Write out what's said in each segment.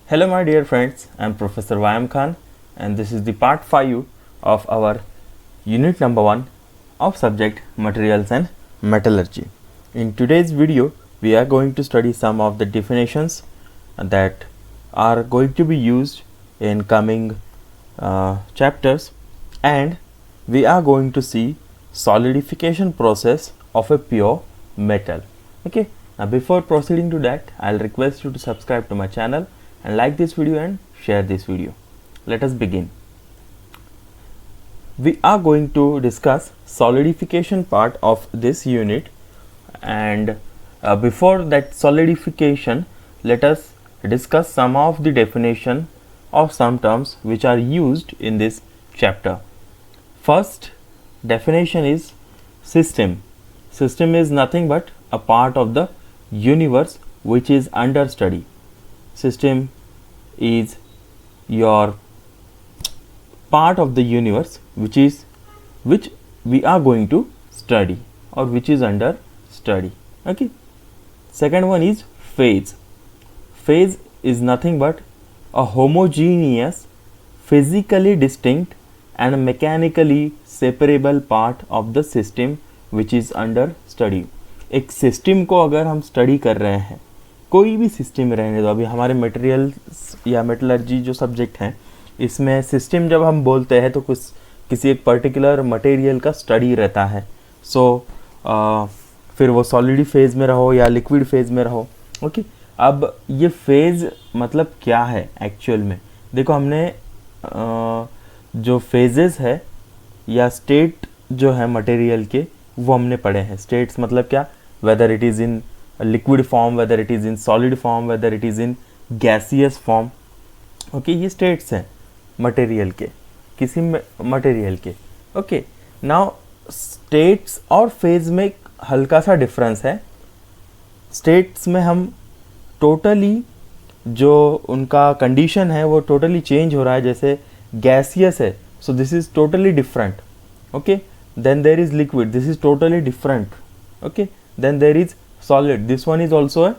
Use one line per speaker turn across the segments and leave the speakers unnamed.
Hello my dear friends, I am Professor Vyam Khan and this is the part 5 of our unit number 1 of subject Materials and Metallurgy. In today's video, we are going to study some of the definitions that are going to be used in coming chapters, and we are going to see solidification process of a pure metal. Okay, now before proceeding to that, I'll request you to subscribe to my channel and like this video and share this video. Let us begin. We are going to discuss solidification part of this unit, and before that solidification, let us discuss some of the definition of some terms which are used in this chapter. First definition is system. System is nothing but a part of the universe which is under study. System is your part of the universe which we are going to study or which is under study. Okay. Second one is phase. Phase is nothing but a homogeneous, physically distinct and mechanically separable part of the system which is under study. एक system को अगर हम study कर रहे हैं, कोई भी system रहने दो, अभी हमारे मटेरियल्स या मेटलर्जी जो सब्जेक्ट हैं इसमें सिस्टम जब हम बोलते हैं तो किसी एक पर्टिकुलर मटेरियल का स्टडी रहता है. फिर वो सॉलिड फेज़ में रहो या लिक्विड फेज़ में रहो. ओके, अब ये फेज़ मतलब क्या है एक्चुअल में. देखो, हमने जो फेजेस है या स्टेट जो है मटेरियल के वो हमने पढ़े हैं. स्टेट्स मतलब क्या, whether it is in liquid form, whether it is in solid form, whether it is in gaseous form. Okay, ये स्टेट्स हैं मटेरियल के, किसी मटेरियल के. ओके, नाउ स्टेट्स और फेज में एक हल्का सा डिफरेंस है. स्टेट्स में हम टोटली जो उनका कंडीशन है वो टोटली चेंज हो रहा है. जैसे गैसियस है, so this is totally different. Okay, then there is liquid, this is totally different. Okay, then there is solid, this one is also a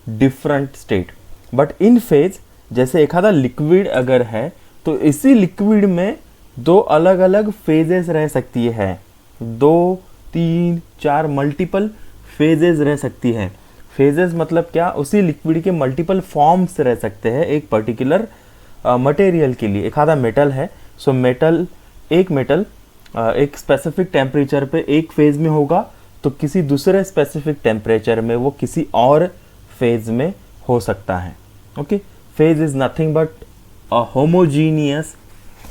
different state. But in phase, जैसे एक आधा liquid अगर है तो इसी liquid में दो अलग अलग फेजेस रह सकती है. 2, 3, 4 मल्टीपल फेजेस रह सकती है. फेजेस मतलब क्या, उसी लिक्विड के मल्टीपल फॉर्म्स रह सकते हैं एक पर्टिकुलर मटेरियल के लिए. एक आधा मेटल है, सो एक मेटल एक स्पेसिफिक टेम्परेचर पे एक फेज में होगा तो किसी दूसरे स्पेसिफिक टेम्परेचर में वो किसी और फेज में हो सकता है. Okay, phase is nothing but a homogeneous,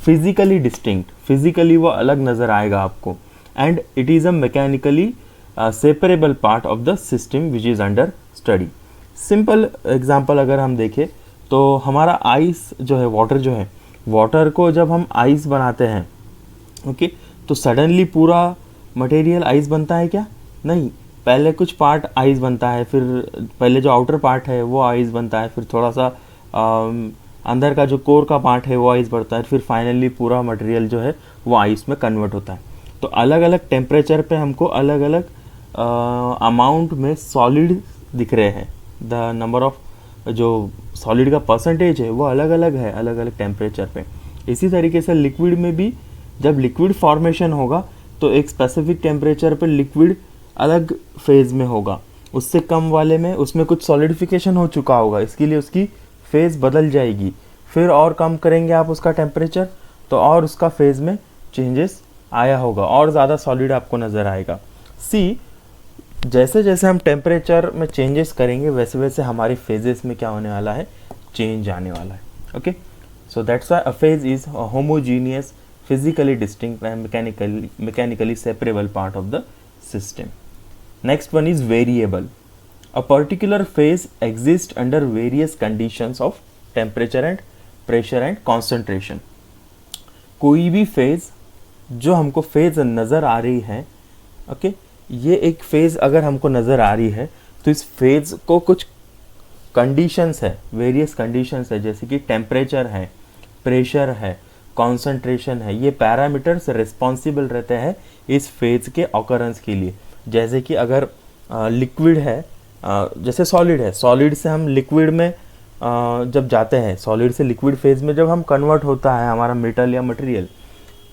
physically distinct, physically वो अलग नज़र आएगा आपको, and it is a mechanically separable part of the system which is under study. Simple example अगर हम देखें तो हमारा आइस जो है, वाटर जो है, वाटर को जब हम आइस बनाते हैं, ओके, तो सडनली पूरा मटेरियल आइस बनता है क्या? नहीं, पहले कुछ पार्ट आइस बनता है, फिर पहले जो आउटर पार्ट है वो आइस बनता है, फिर थोड़ा सा अंदर का जो कोर का पार्ट है वो आइस बढ़ता है, फिर फाइनली पूरा मटेरियल जो है वो आइस में कन्वर्ट होता है. तो अलग अलग टेम्परेचर पे हमको अलग अलग अमाउंट में सॉलिड दिख रहे हैं. द नंबर ऑफ जो सॉलिड का परसेंटेज है वो अलग अलग है अलग अलग टेम्परेचर पे. इसी तरीके से लिक्विड में भी जब लिक्विड फॉर्मेशन होगा तो एक स्पेसिफिक टेम्परेचर पे लिक्विड अलग फेज में होगा, उससे कम वाले में उसमें कुछ सॉलिडिफिकेशन हो चुका होगा, इसके लिए उसकी फेज़ बदल जाएगी. फिर और कम करेंगे आप उसका टेम्परेचर तो और उसका फेज़ में चेंजेस आया होगा और ज़्यादा सॉलिड आपको नज़र आएगा. सी, जैसे जैसे हम टेम्परेचर में चेंजेस करेंगे वैसे वैसे हमारी फेजेस में क्या होने वाला है, चेंज आने वाला है. Okay, so that's why a phase is a homogeneous, physically distinct and mechanically separable part of the system. Next one is variable. A particular phase exists under various conditions of temperature and pressure and concentration. कोई भी phase जो हमको phase नज़र आ रही है, okay, ये एक phase अगर हमको नज़र आ रही है तो इस फेज को कुछ कंडीशंस है, वेरियस कंडीशंस है, जैसे कि टेम्परेचर है, प्रेशर है, कॉन्सेंट्रेशन है. ये पैरामीटर्स रिस्पॉन्सिबल रहते हैं इस फेज के ऑकरेंस के लिए. जैसे कि अगर लिक्विड है, जैसे सॉलिड है, सॉलिड से हम लिक्विड में जब जाते हैं सॉलिड से लिक्विड फेज में, जब हम कन्वर्ट होता है हमारा मेटल या मटेरियल,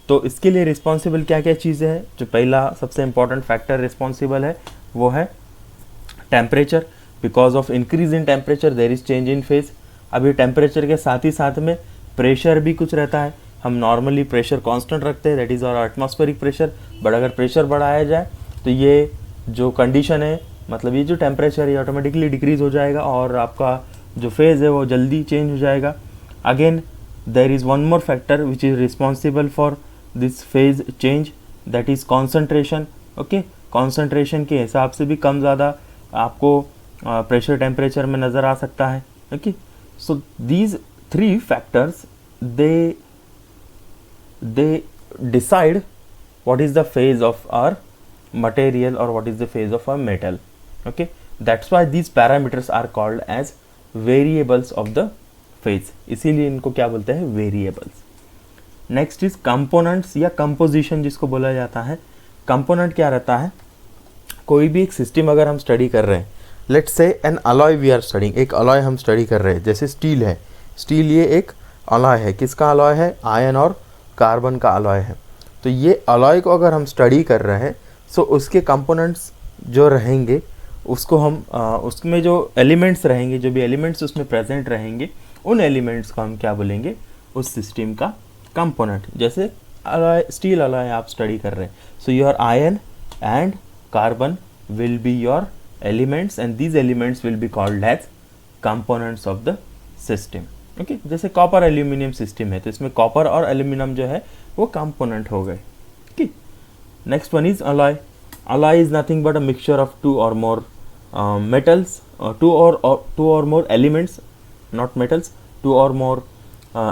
तो इसके लिए रिस्पॉन्सिबल क्या क्या चीज़ें हैं? जो पहला सबसे इंपॉर्टेंट फैक्टर रिस्पॉन्सिबल है वो है temperature. Because of increase in temperature there is change in phase. अब ये टेम्परेचर के साथ ही साथ में प्रेशर भी कुछ रहता है। हम नॉर्मली प्रेशर कांस्टेंट रखते हैं, that is our atmospheric pressure, but अगर प्रेशर बढ़ाया जाए तो ये जो कंडीशन है, मतलब ये जो टेम्परेचर है ऑटोमेटिकली डिक्रीज हो जाएगा और आपका जो फेज़ है वो जल्दी चेंज हो जाएगा। Again there is one more factor which is responsible for this phase change, that is concentration. Okay, concentration के हिसाब से भी कम ज़्यादा आपको प्रेशर टेम्परेचर में नज़र आ सकता है। Okay, so these three factors they decide what is the phase of our material or what is the phase of our metal. Okay, that's why these parameters are called as variables of the phase, इसीलिए इनको क्या बोलते हैं? Variables. Next is components या composition जिसको बोला जाता है। कंपोनेंट क्या रहता है? कोई भी एक सिस्टम अगर हम स्टडी कर रहे हैं, let's say an alloy we are studying, एक अलॉय हम स्टडी कर रहे हैं, जैसे स्टील है। स्टील ये एक अलॉय है, किसका अलॉय है? आयन और कार्बन का अलॉय है। तो ये अलॉय को अगर हम स्टडी कर रहे हैं, सो उसके कंपोनेंट्स जो रहेंगे उसको हम उसमें जो एलिमेंट्स रहेंगे, जो भी एलिमेंट्स उसमें प्रेजेंट रहेंगे, उन एलिमेंट्स को हम क्या बोलेंगे? उस सिस्टम का कंपोनेंट। जैसे अलॉय, स्टील अलॉय आप स्टडी कर रहे हैं, so your iron and carbon will be your elements and these elements will be called as components of the system. Okay, जैसे कॉपर एल्यूमिनियम सिस्टम है तो इसमें कॉपर और एल्यूमिनियम जो है वो कंपोनेंट हो गए। Okay, next one is alloy. Alloy is nothing but a mixture of two और मोर मेटल्स, टू और more elements, not metals, two और more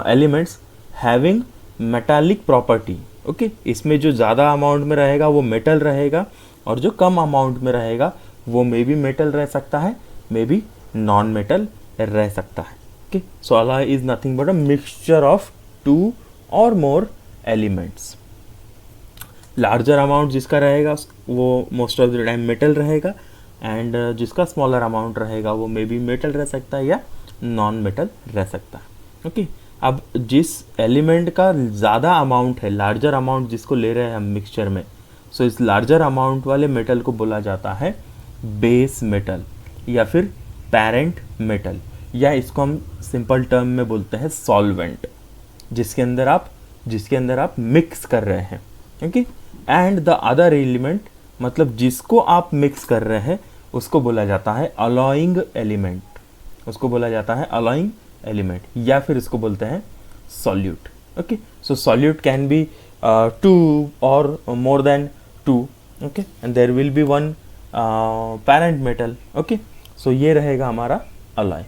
elements having metallic property. Okay, इसमें जो ज़्यादा अमाउंट में रहेगा वो मेटल रहेगा और जो कम अमाउंट में रहेगा वो मे बी मेटल रह सकता है, मे बी नॉन मेटल रह सकता है। Okay, so alloy is nothing but a mixture of two or more elements. Larger amount जिसका रहेगा वो most of the time metal रहेगा and जिसका smaller amount रहेगा वो मे बी मेटल रह सकता है या नॉन मेटल रह सकता है। ओके, अब जिस एलिमेंट का ज़्यादा अमाउंट है, लार्जर अमाउंट जिसको ले रहे हैं हम मिक्सचर में, सो इस लार्जर अमाउंट वाले मेटल को बोला जाता है बेस मेटल या फिर पेरेंट मेटल, या इसको हम सिंपल टर्म में बोलते हैं सॉल्वेंट, जिसके अंदर आप मिक्स कर रहे हैं। Okay, and the other element, मतलब जिसको आप मिक्स कर रहे हैं उसको बोला जाता है अलॉइंग एलिमेंट, उसको बोला जाता है अलॉइंग एलिमेंट, या फिर इसको बोलते हैं solute. Okay, so solute can be two और more than two. Okay, and there will be one parent metal. Okay, so ये रहेगा हमारा अलॉय।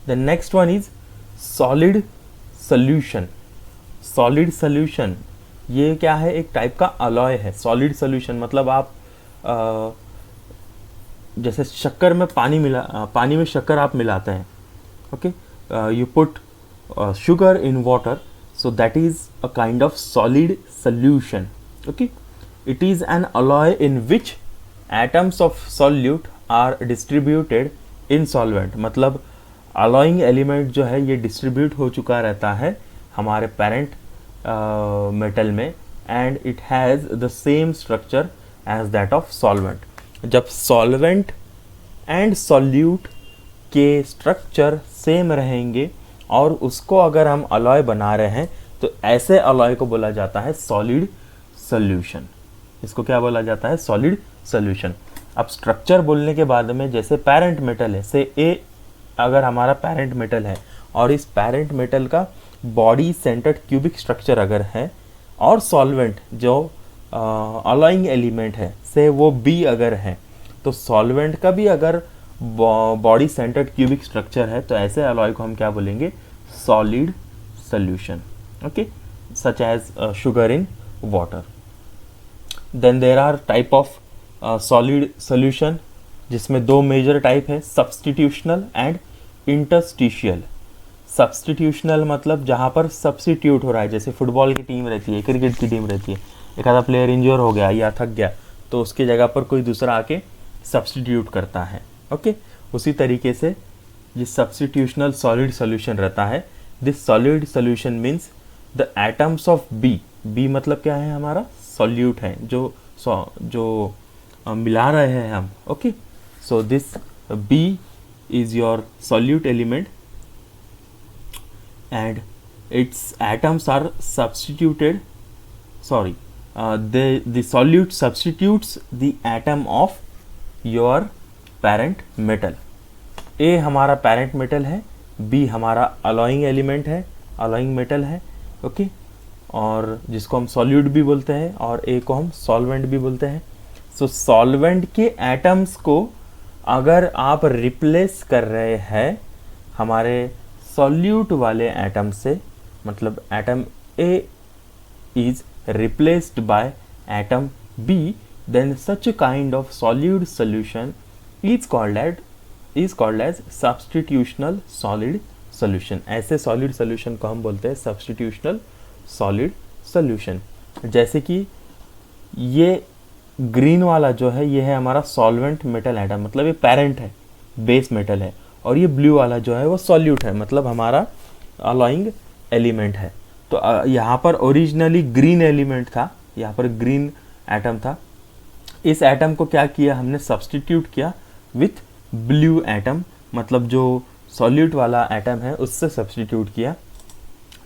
The next one is solid solution. Solid solution ये क्या है? एक टाइप का अलॉय है। सॉलिड सोल्यूशन मतलब आप जैसे शक्कर में पानी में शक्कर आप मिलाते हैं। Okay, you put sugar in water, so that is a kind of solid solution. Okay, it is an alloy in which atoms of solute are distributed in solvent. मतलब alloying element जो है ये distribute हो चुका रहता है हमारे parent metal में, and it has the same structure as that of solvent. जब solvent and solute के structure same रहेंगे और उसको अगर हम अलॉय बना रहे हैं तो ऐसे अलॉय को बोला जाता है सॉलिड सॉल्यूशन। इसको क्या बोला जाता है? Solid solution. अब स्ट्रक्चर बोलने के बाद में जैसे पेरेंट मेटल है, से ए अगर हमारा पेरेंट मेटल है और इस पेरेंट मेटल का बॉडी सेंटर्ड क्यूबिक स्ट्रक्चर अगर है, और सॉल्वेंट जो अलॉइंग एलिमेंट है से वो बी अगर है, तो सॉल्वेंट का भी अगर बॉडी सेंटर्ड क्यूबिक स्ट्रक्चर है तो ऐसे अलॉय को हम क्या बोलेंगे? Solid solution. Okay, such as sugar in water. Then there are type of solid solution जिसमें दो मेजर टाइप है, सब्स्टिट्यूशनल एंड इंटरस्टिशियल। सब्स्टिट्यूशनल मतलब जहाँ पर सब्स्टिट्यूट हो रहा है, जैसे फुटबॉल की टीम रहती है, क्रिकेट की टीम रहती है, एक आधा प्लेयर इंजर हो गया या थक गया तो उसकी जगह पर कोई दूसरा आके सब्स्टिट्यूट करता है। ओके, उसी तरीके से ये सब्स्टिट्यूशनल सॉलिड सोल्यूशन रहता है। This solid solution means the atoms of B मतलब क्या है, हमारा सॉल्यूट है जो मिला रहे हैं हम। Okay, so this B is your solute element and its atoms are substituted, sorry, the solute substitutes the atom of your parent metal। A हमारा parent metal है, B हमारा alloying element है, alloying metal है। Okay, और जिसको हम solute भी बोलते हैं और A को हम solvent भी बोलते हैं। सो solvent के atoms को अगर आप रिप्लेस कर रहे हैं हमारे सॉल्यूट वाले एटम से, मतलब atom A is replaced by atom B, then such kind of solute solution is called as substitutional solid solution. ऐसे सॉलिड सॉल्यूशन को हम बोलते हैं सब्स्टिट्यूशनल सॉलिड सॉल्यूशन। जैसे कि ये ग्रीन वाला जो है ये है हमारा सॉल्वेंट मेटल एटम, मतलब ये पेरेंट है, बेस मेटल है, और ये ब्लू वाला जो है वो सॉल्यूट है, मतलब हमारा अलॉइंग एलिमेंट है। तो यहाँ पर ओरिजिनली ग्रीन एलिमेंट था, यहाँ पर ग्रीन एटम था। इस एटम को क्या किया हमने, सब्स्टिट्यूट किया विथ ब्लू एटम, मतलब जो सॉल्यूट वाला एटम है उससे सब्स्टिट्यूट किया।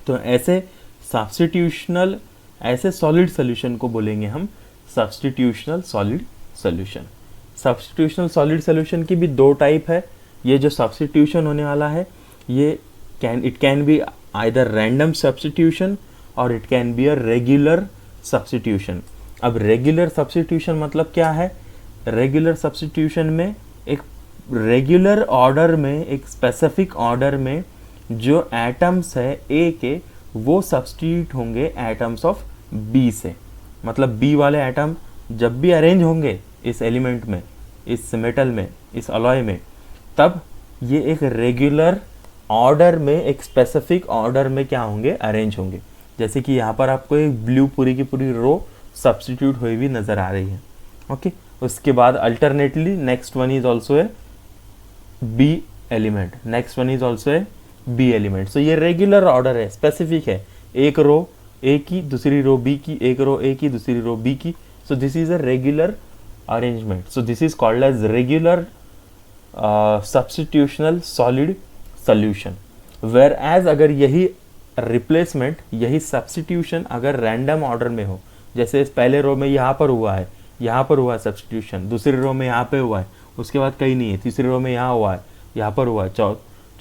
तो ऐसे सब्स्टिट्यूशनल, ऐसे सॉलिड सोल्यूशन को बोलेंगे हम सब्स्टिट्यूशनल solid solution. Substitutional solid solution की भी दो टाइप है। ये जो सब्स्टिट्यूशन होने वाला है ये it can be either random substitution और it can be a regular substitution. अब रेगुलर सब्स्टिट्यूशन मतलब क्या है, रेगुलर सब्स्टिट्यूशन में एक रेगुलर ऑर्डर में, एक स्पेसिफिक ऑर्डर में जो एटम्स है ए के वो सब्स्टिट्यूट होंगे एटम्स ऑफ बी से। मतलब बी वाले एटम जब भी अरेंज होंगे इस एलिमेंट में, इस मेटल में, इस अलॉय में, तब ये एक रेगुलर ऑर्डर में, एक स्पेसिफिक ऑर्डर में क्या होंगे, अरेंज होंगे। जैसे कि यहाँ पर आपको एक ब्लू पूरी की पूरी रो सब्स्टिट्यूट हुई हुई नज़र आ रही है। ओके, उसके बाद alternately next one is also A B element, next one is also A B element. So ये रेगुलर ऑर्डर है, स्पेसिफिक है, एक रो ए की, दूसरी रो बी की, एक रो ए की, दूसरी रो बी की। So this is a regular arrangement. So this is called as regular substitutional solid solution. Whereas अगर यही रिप्लेसमेंट, यही सब्स्टिट्यूशन अगर रैंडम ऑर्डर में हो, जैसे इस पहले रो में यहाँ पर हुआ है, यहाँ पर हुआ है सब्स्टिट्यूशन, दूसरी रो में यहाँ पे हुआ है, उसके बाद कहीं नहीं है, तीसरी रो में यहाँ हुआ है, यहाँ पर हुआ है,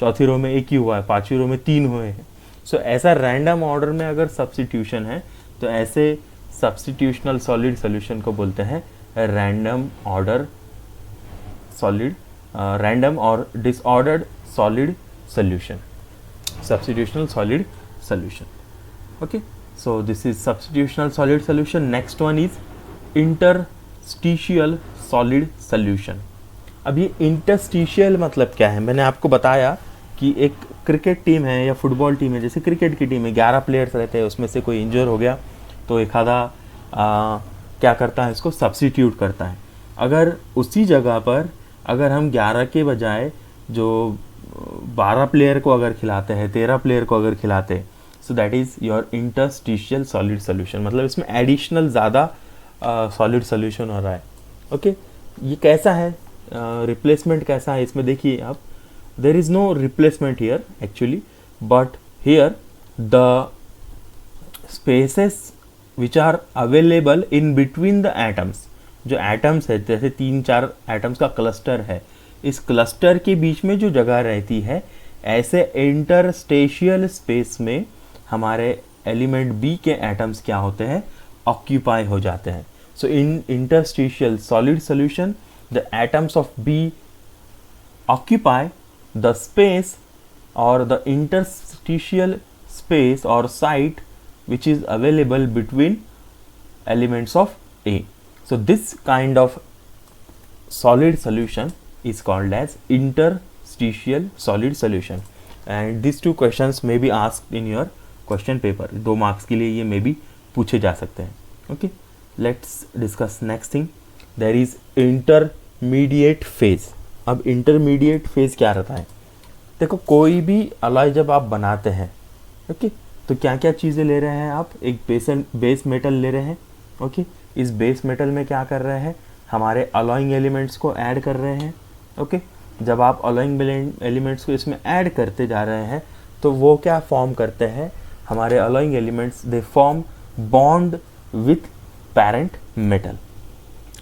चौथी रो में एक ही हुआ है, पांचवी रो में 3 हुए हैं। सो ऐसा रैंडम ऑर्डर में अगर सब्स्टिट्यूशन है तो ऐसे सब्स्टिट्यूशनल सॉलिड सोल्यूशन को बोलते हैं रैंडम ऑर्डर सॉलिड, रैंडम और disordered solid solution, substitutional solid solution. Okay, so this is substitutional solid solution. Next one is interstitial solid solution. अब ये इंटरस्टिशियल मतलब क्या है, मैंने आपको बताया कि एक क्रिकेट टीम है या फुटबॉल टीम है, जैसे क्रिकेट की टीम है 11 प्लेयर्स रहते हैं, उसमें से कोई इंजर हो गया तो एक आधा क्या करता है, इसको सब्स्टिट्यूट करता है। अगर उसी जगह पर अगर हम 11 के बजाय जो 12 प्लेयर को अगर खिलाते हैं, 13 प्लेयर को अगर खिलाते हैं, so that is your interstitial solid solution. मतलब इसमें एडिशनल ज़्यादा सॉलिड सोल्यूशन हो रहा है। ओके, ये कैसा है, रिप्लेसमेंट कैसा है इसमें देखिए आप, there is no replacement here actually, but here the spaces which are available in between the atoms, जो atoms है, जैसे 3-4 atoms का क्लस्टर है, इस क्लस्टर के बीच में जो जगह रहती है, ऐसे इंटरस्टेशियल स्पेस में हमारे एलिमेंट बी के एटम्स क्या होते हैं, ऑक्यूपाई हो जाते हैं। So in interstitial solid solution the atoms of B occupy the space or the interstitial space or site which is available between elements of A. So this kind of solid solution is called as interstitial solid solution, and these two questions may be asked in your question paper. 2 marks के लिए ये may be पूछे जा सकते हैं। Okay, let's discuss next thing. There is intermediate phase. अब intermediate phase क्या रहता है, देखो कोई भी अलॉय जब आप बनाते हैं, ओके, तो क्या क्या चीज़ें ले रहे हैं आप, एक बेस मेटल ले रहे हैं, ओके, इस बेस मेटल में क्या कर रहे हैं, हमारे अलॉइंग एलिमेंट्स को ऐड कर रहे हैं, ओके। जब आप अलॉइंग एलिमेंट्स को इसमें ऐड करते जा रहे हैं तो वो क्या फॉर्म करते हैं, हमारे alloying elements they form bond with parent metal,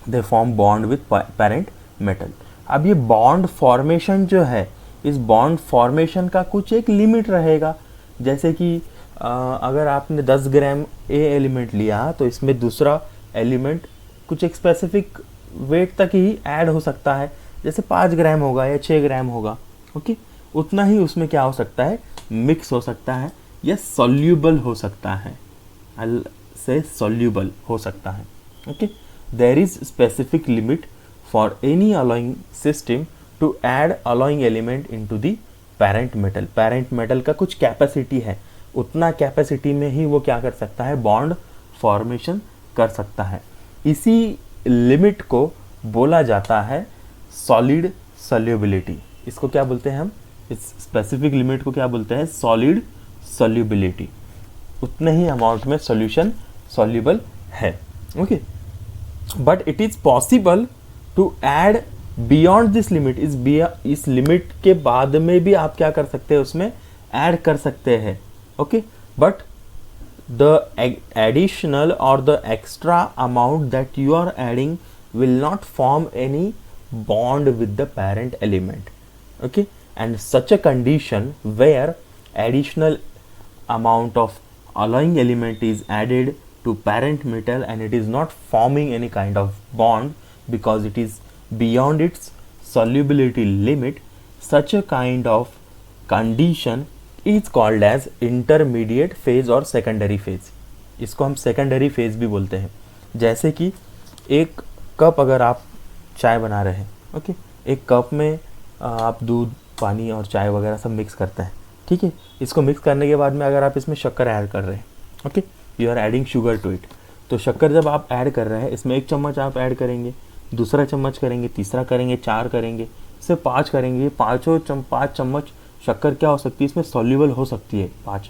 they form bond with parent metal. अब ये बॉन्ड फॉर्मेशन जो है, इस बॉन्ड फॉर्मेशन का कुछ एक लिमिट रहेगा, जैसे कि अगर आपने 10 ग्राम ए एलिमेंट लिया तो इसमें दूसरा एलिमेंट कुछ एक स्पेसिफिक वेट तक ही ऐड हो सकता है, जैसे 5 ग्राम होगा या 6 ग्राम होगा, ओके, उतना ही उसमें क्या हो सकता है, मिक्स हो सकता है या सॉल्यूबल हो सकता है, से सॉल्यूबल हो सकता है, okay. There is specific limit for any alloying system to add alloying element into the parent metal. Parent metal का कुछ कैपेसिटी है, उतना कैपेसिटी में ही वो क्या कर सकता है, बॉन्ड फॉर्मेशन कर सकता है। इसी लिमिट को बोला जाता है सॉलिड सॉल्युबिलिटी। इसको क्या बोलते हैं हम, इस स्पेसिफिक लिमिट को क्या बोलते हैं, सॉलिड सॉल्युबिलिटी। उतने ही अमाउंट में सॉल्यूशन सॉल्युबल है, okay. But it is possible to add beyond this limit, इस लिमिट के बाद में भी आप क्या कर सकते हैं, उसमें ऐड कर सकते हैं, okay. But the additional or the extra amount that you are adding will not form any bond with the parent element, okay. And such a condition where additional amount of alloying element is added to parent metal and it is not forming any kind of bond because it is beyond its solubility limit, such a kind of condition is called as intermediate phase और secondary phase. इसको हम secondary phase भी बोलते हैं। जैसे कि एक cup अगर आप चाय बना रहे हैं, ओके, एक कप में आप दूध, पानी और चाय वगैरह सब मिक्स करते हैं, ठीक है। इसको मिक्स करने के बाद में अगर आप इसमें शक्कर ऐड कर रहे हैं, okay, you are adding sugar to it, तो शक्कर जब आप ऐड कर रहे हैं इसमें 1 चम्मच आप ऐड करेंगे, दूसरा चम्मच करेंगे, तीसरा करेंगे, 4 करेंगे, इससे 5 करेंगे, 5 चम्मच शक्कर क्या हो सकती है, इसमें सॉल्यूबल हो सकती है 5,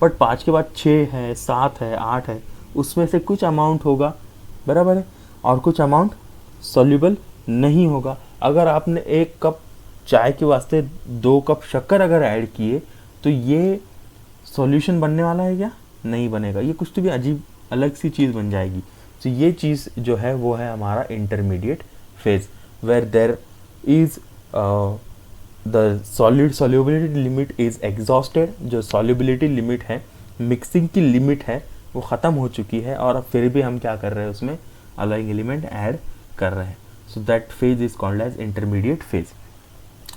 बट 5 के बाद 6 है, 7 है, 8 है, उसमें से कुछ अमाउंट होगा, बराबर है, और कुछ अमाउंट सॉल्यूबल नहीं होगा। अगर आपने 1 कप चाय के वास्ते 2 कप शक्कर अगर ऐड किए तो ये सॉल्यूशन बनने वाला है क्या, नहीं बनेगा, ये कुछ तो भी अजीब अलग सी चीज़ बन जाएगी। तो ये चीज़ जो है वो है हमारा intermediate phase, where there is the solid solubility limit is exhausted. जो सॉल्युबिलिटी लिमिट है, मिक्सिंग की लिमिट है, वो ख़त्म हो चुकी है और फिर भी हम क्या कर रहे हैं, उसमें अलॉइंग एलिमेंट ऐड कर रहे हैं। So that phase is called as intermediate phase.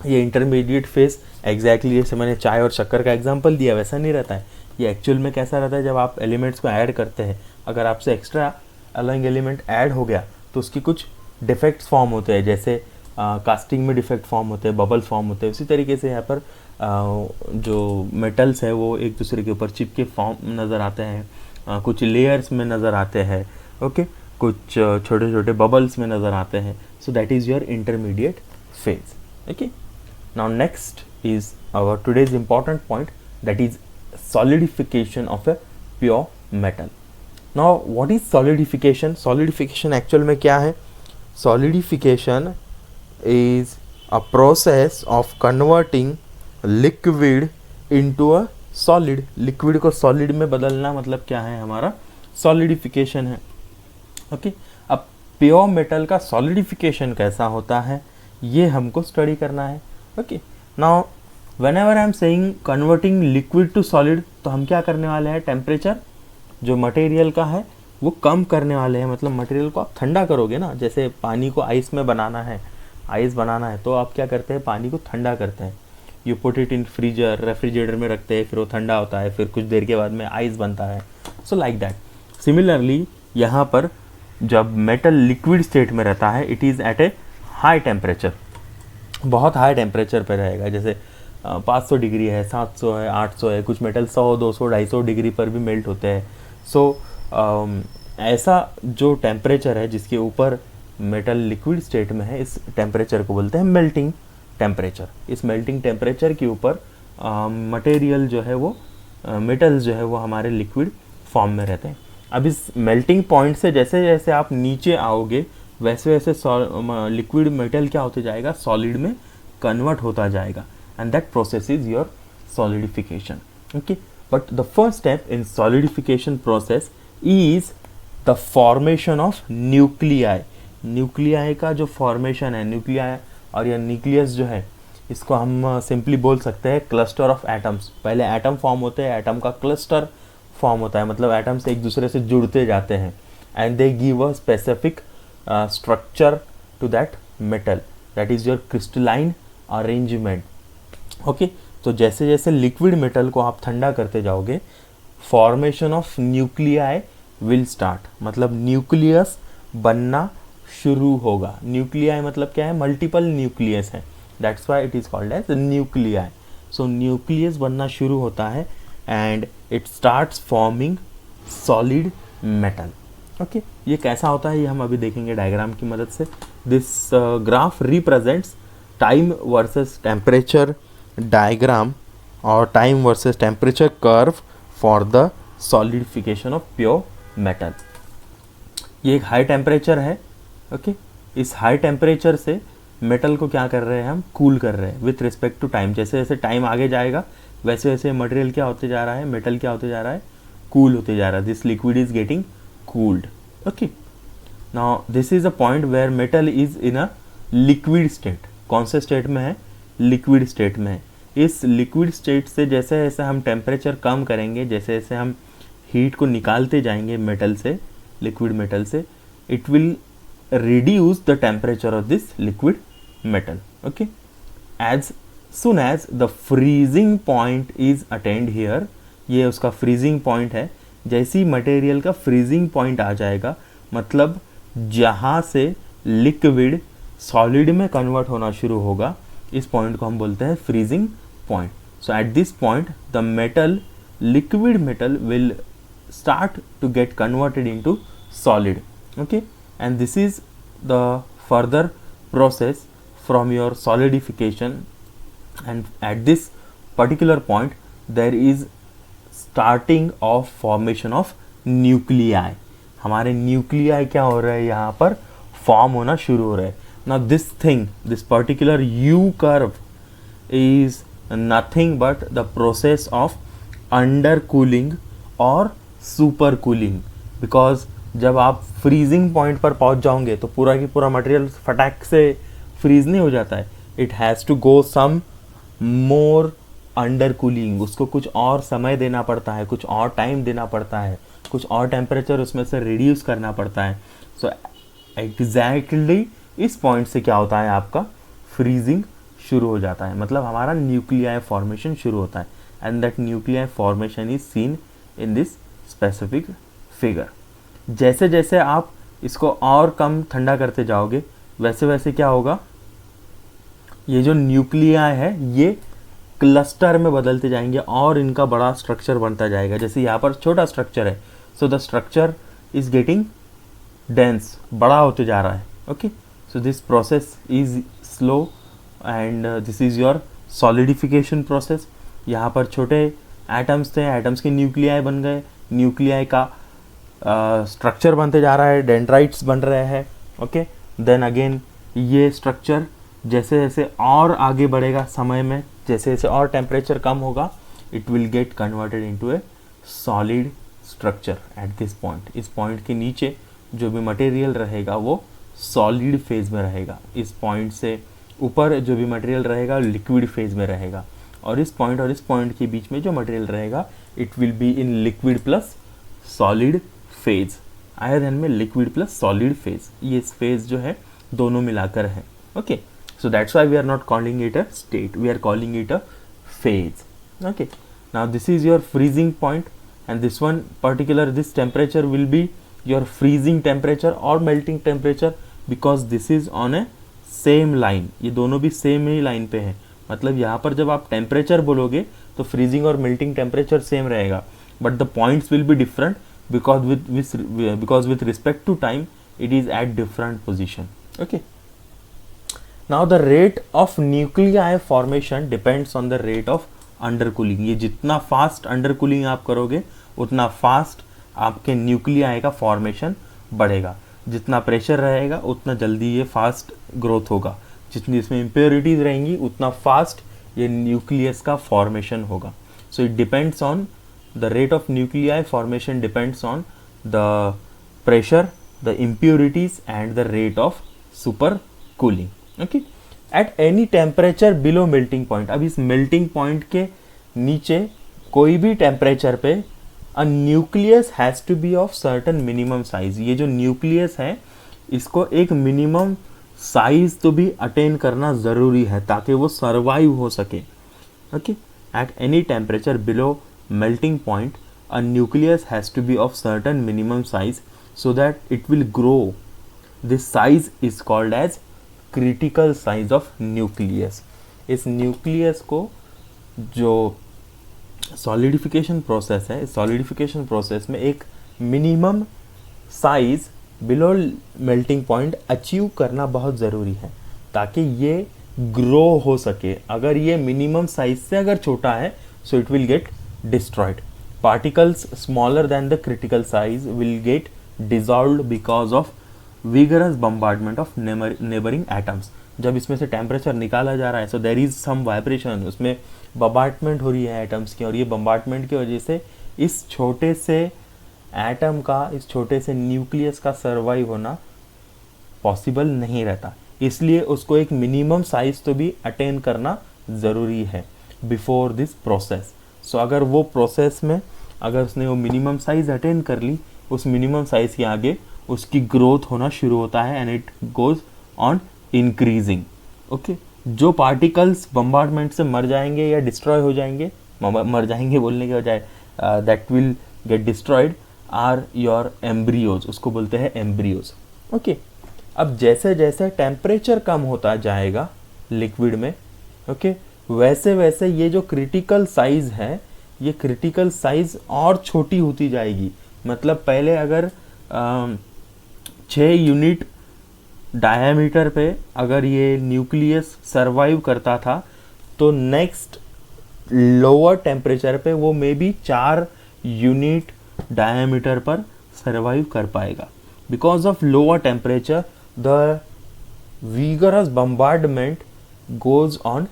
ये इंटरमीडिएट फेज एग्जैक्टली जैसे मैंने चाय और शक्कर का एग्जांपल दिया वैसा नहीं रहता है। ये एक्चुअल में कैसा रहता है, जब आप एलिमेंट्स को ऐड करते हैं, अगर आपसे एक्स्ट्रा अलॉइंग एलिमेंट ऐड हो गया तो उसकी कुछ डिफेक्ट्स फॉर्म होते हैं, जैसे कास्टिंग में डिफेक्ट फॉर्म होते हैं, बबल्स फॉर्म होते हैं। उसी तरीके से यहाँ पर जो मेटल्स है वो एक दूसरे के ऊपर चिपके फॉर्म नज़र आते हैं, कुछ लेयर्स में नज़र आते हैं, ओके, कुछ छोटे छोटे बबल्स में नज़र आते हैं। So that is your intermediate phase, okay. Now next is our today's important point, that is solidification of a pure metal. Now what is solidification? Solidification actual में क्या है? Solidification is a process of converting liquid into a solid. Liquid को solid में बदलना मतलब क्या है, हमारा सॉलिडिफिकेशन है, ओके। अब प्योर मेटल का सॉलिडिफिकेशन कैसा होता है ये हमको स्टडी करना है, okay. Now whenever I am saying converting liquid to solid, तो हम क्या करने वाले हैं, टेम्परेचर जो मटेरियल का है वो कम करने वाले हैं। मतलब मटेरियल को आप ठंडा करोगे ना, जैसे पानी को आइस में बनाना है, आइस बनाना है तो आप क्या करते हैं, पानी को ठंडा करते हैं, you put it in freezer, refrigerator में रखते हैं, फिर वो ठंडा होता है, फिर कुछ देर के बाद में आइस बनता है। सो लाइक दैट सिमिलरली यहाँ पर जब मेटल लिक्विड स्टेट में रहता है, it is at a high temperature, बहुत हाई टेम्परेचर पर रहेगा, जैसे 500 डिग्री है, 700 है, 800 है, कुछ मेटल 100, 200, 250 डिग्री पर भी मेल्ट होते हैं। सो ऐसा जो टेम्परेचर है जिसके ऊपर मेटल लिक्विड स्टेट में है, इस टेम्परेचर को बोलते हैं मेल्टिंग टेम्परेचर, इस मेल्टिंग टेम्परेचर के ऊपर मटेरियल जो है वो मेटल्स जो है वो हमारे लिक्विड फॉर्म में रहते हैं। अब इस मेल्टिंग पॉइंट से जैसे जैसे आप नीचे आओगे वैसे वैसे लिक्विड मेटल क्या होते जाएगा, सॉलिड में कन्वर्ट होता जाएगा, and that process is your solidification. Okay, but the first step in solidification process is the formation of nuclei. Nuclei का जो फॉर्मेशन है, न्यूक्लियाई और या न्यूक्लियस जो है, इसको हम सिंपली बोल सकते हैं क्लस्टर ऑफ एटम्स। पहले एटम फॉर्म होते हैं, एटम का क्लस्टर फॉर्म होता है, मतलब एटम्स एक दूसरे से जुड़ते जाते हैं, and they give a specific structure to that metal, that is your crystalline arrangement. Okay, तो जैसे जैसे लिक्विड मेटल को आप ठंडा करते जाओगे, formation of nuclei will start, मतलब न्यूक्लियस बनना शुरू होगा। न्यूक्लियाई मतलब क्या है, मल्टीपल न्यूक्लियस है, that's why it is called as nuclei. So nucleus बनना शुरू होता है and it starts forming solid metal. Okay, ये कैसा होता है ये हम अभी देखेंगे डायग्राम की मदद से। This graph represents time versus temperature diagram और time versus temperature curve for the solidification of pure metal. ये एक हाई टेम्परेचर है। ओके, इस हाई टेम्परेचर से मेटल को क्या कर रहे हैं, हम कूल कर रहे हैं विथ रिस्पेक्ट टू टाइम। जैसे जैसे टाइम आगे जाएगा वैसे वैसे मटेरियल क्या होते जा रहा है, मेटल क्या होते जा रहा है, कूल होते जा रहा है। This liquid is getting cooled. Okay, now this is a point where metal is in a liquid state. कौन से स्टेट में है, लिक्विड स्टेट में है। इस लिक्विड स्टेट से जैसे जैसे हम टेम्परेचर कम करेंगे, जैसे जैसे हम हीट को निकालते जाएंगे मेटल से, लिक्विड मेटल से, it will reduce the temperature of this liquid metal. Okay, as soon as the freezing point is attained here, ये उसका freezing point है। जैसे ही मटेरियल का freezing point आ जाएगा, मतलब जहाँ से लिक्विड सॉलिड में कन्वर्ट होना शुरू होगा, इस पॉइंट को हम बोलते हैं freezing point. So at this point the metal, liquid metal will start to get converted into solid. Okay, and this is the further process from your solidification, and at this particular point there is starting of formation of nuclei. हमारे nuclei क्या हो रहा है, यहाँ पर form होना शुरू हो रहा है। now this thing, this particular U curve is nothing but the process of undercooling or supercooling, because जब आप फ्रीजिंग पॉइंट पर पहुंच जाओगे तो पूरा की पूरा मटेरियल फटाक से फ्रीज नहीं हो जाता है। It has to go some more undercooling, उसको कुछ और समय देना पड़ता है, कुछ और टाइम देना पड़ता है, कुछ और टेम्परेचर उसमें से रिड्यूस करना पड़ता है। सो एग्जैक्टली इस पॉइंट से क्या होता है, आपका फ्रीजिंग शुरू हो जाता है, मतलब हमारा न्यूक्लियाई फॉर्मेशन शुरू होता है, and that nuclei formation is seen in this specific figure. जैसे जैसे आप इसको और कम ठंडा करते जाओगे वैसे वैसे क्या होगा, ये जो न्यूक्लियाई है ये क्लस्टर में बदलते जाएंगे और इनका बड़ा स्ट्रक्चर बनता जाएगा। जैसे यहाँ पर छोटा स्ट्रक्चर है, so the structure is getting dense, बड़ा होते जा रहा है। Okay, so this process is slow and this is your solidification process. यहाँ पर छोटे एटम्स थे, एटम्स के न्यूक्लियाई बन गए, न्यूक्लियाई का स्ट्रक्चर बनते जा रहा है, डेंड्राइट्स बन रहे हैं। ओके, देन अगेन ये स्ट्रक्चर जैसे जैसे और आगे बढ़ेगा समय में, जैसे जैसे और टेम्परेचर कम होगा, it will get converted into A solid structure at this point. इस पॉइंट के नीचे जो भी मटेरियल रहेगा वो सॉलिड फेज में रहेगा, इस पॉइंट से ऊपर जो भी मटेरियल रहेगा लिक्विड फेज में रहेगा, और इस पॉइंट के बीच में जो मटेरियल रहेगा it will be in liquid plus solid phase. आया ध्यान में, लिक्विड प्लस सॉलिड फेज, ये फेज जो है दोनों मिलाकर है। Okay, so that's why we are not calling it a state, we are calling it a phase. Okay, now this is your freezing point, and this one particular, this temperature will be your freezing temperature और melting temperature, because this is on a same line, ये दोनों भी same ही line पे है। मतलब यहाँ पर जब आप टेम्परेचर बोलोगे तो फ्रीजिंग और मेल्टिंग टेम्परेचर सेम रहेगा, but the points will be different because with respect to time it is at different position. Okay, now the rate of nuclei formation depends on the rate of under cooling. ये जितना fast under cooling आप करोगे उतना fast आपके nuclei का formation बढ़ेगा। जितना pressure रहेगा उतना जल्दी ये फास्ट ग्रोथ होगा। जितनी इसमें इम्प्योरिटीज रहेंगी उतना फास्ट ये न्यूक्लियस का फॉर्मेशन होगा। So it depends on the rate of nuclei formation depends on the pressure, the impurities and the rate of super cooling. Okay, at any temperature below melting point, अब इस melting point के नीचे कोई भी temperature पे a nucleus has to be of certain minimum size। ये जो nucleus है इसको एक मिनिमम साइज तो भी अटेन करना ज़रूरी है ताकि वो सर्वाइव हो सके। Okay, at any temperature below melting point a nucleus has to be of certain minimum size so that it will grow. This size is called as critical size of nucleus। इस nucleus को जो solidification process है, इस solidification process में एक minimum size below melting point achieve करना बहुत ज़रूरी है ताकि ये ग्रो हो सके। अगर ये मिनिमम साइज से अगर छोटा है so it will get destroyed. Particles smaller than the critical size will get dissolved because of vigorous bombardment of neighboring atoms। जब इसमें से टेम्परेचर निकाला जा रहा है so there is some vibration, उसमें बम्बार्टमेंट हो रही है एटम्स की, और ये बम्बार्टमेंट की वजह से इस छोटे से एटम का, इस छोटे से न्यूक्लियस का सर्वाइव होना पॉसिबल नहीं रहता। इसलिए उसको एक मिनिमम साइज तो भी अटेन करना ज़रूरी है बिफोर दिस प्रोसेस। सो अगर वो प्रोसेस में अगर उसने वो मिनिमम साइज अटेन कर ली, उस मिनिमम साइज के आगे उसकी ग्रोथ होना शुरू होता है and it goes on increasing. Okay, जो पार्टिकल्स बम्बार्टमेंट से मर जाएंगे या डिस्ट्रॉय हो जाएंगे, मर जाएंगे बोलने के बजाय that will get destroyed are your embryos, उसको बोलते हैं एम्ब्रियोज। ओके, अब जैसे जैसे टेम्परेचर कम होता जाएगा लिक्विड में, ओके, वैसे वैसे ये जो क्रिटिकल साइज है, ये क्रिटिकल साइज और छोटी होती जाएगी। मतलब पहले अगर 6 यूनिट डायमीटर पे अगर ये न्यूक्लियस सरवाइव करता था तो नेक्स्ट लोअर टेम्परेचर पे वो मे बी 4 यूनिट डायमीटर पर सरवाइव कर पाएगा। Because of lower temperature the vigorous bombardment goes on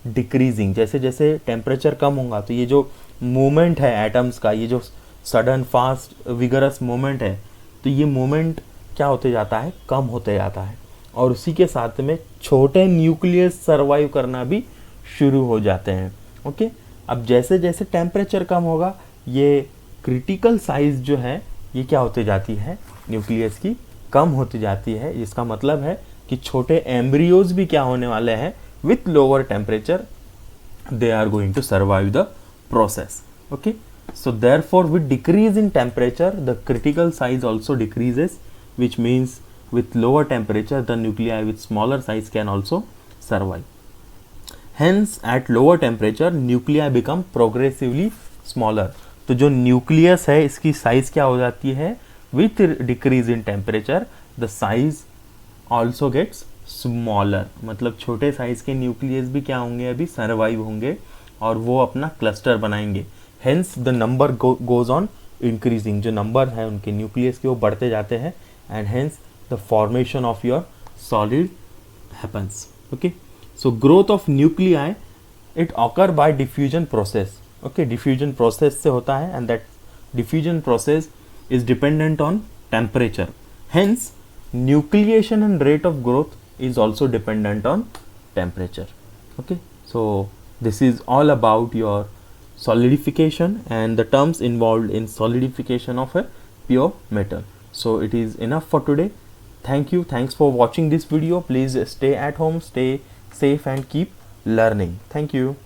decreasing. जैसे जैसे टेम्परेचर कम होगा तो ये जो मूवमेंट है एटम्स का, ये जो सडन फास्ट विगरस मूवमेंट है, तो ये मूवमेंट क्या होते जाता है, कम होते जाता है, और उसी के साथ में छोटे न्यूक्लियस सर्वाइव करना भी शुरू हो जाते हैं। ओके, अब जैसे जैसे टेम्परेचर कम होगा ये क्रिटिकल साइज जो है ये क्या होते जाती है, न्यूक्लियस की कम होती जाती है। इसका मतलब है कि छोटे एम्ब्रियोज भी क्या होने वाले हैं, with lower temperature they are going to survive the process। okay, so therefore with decrease in temperature the critical size also decreases, which means with lower temperature the nuclei with smaller size can also survive। hence at lower temperature nuclei become progressively smaller। तो जो nucleus है इसकी size क्या हो जाती है, with decrease in temperature the size also gets smaller. मतलब छोटे साइज के न्यूक्लियस भी क्या होंगे, अभी सर्वाइव होंगे और वो अपना क्लस्टर बनाएंगे। Hence the number goes on increasing. जो नंबर है उनके न्यूक्लियस के वो बढ़ते जाते हैं and hence the formation of your solid happens. Okay, so growth of nuclei it occur bye diffusion process. Okay, diffusion process से होता है and that diffusion process is dependent on temperature. Hence nucleation and rate of growth is also dependent on temperature। okay, so this is all about your solidification and the terms involved in solidification of a pure metal। so it is enough for today। thank you, thanks for watching this video। please stay at home, stay safe and keep learning। thank you।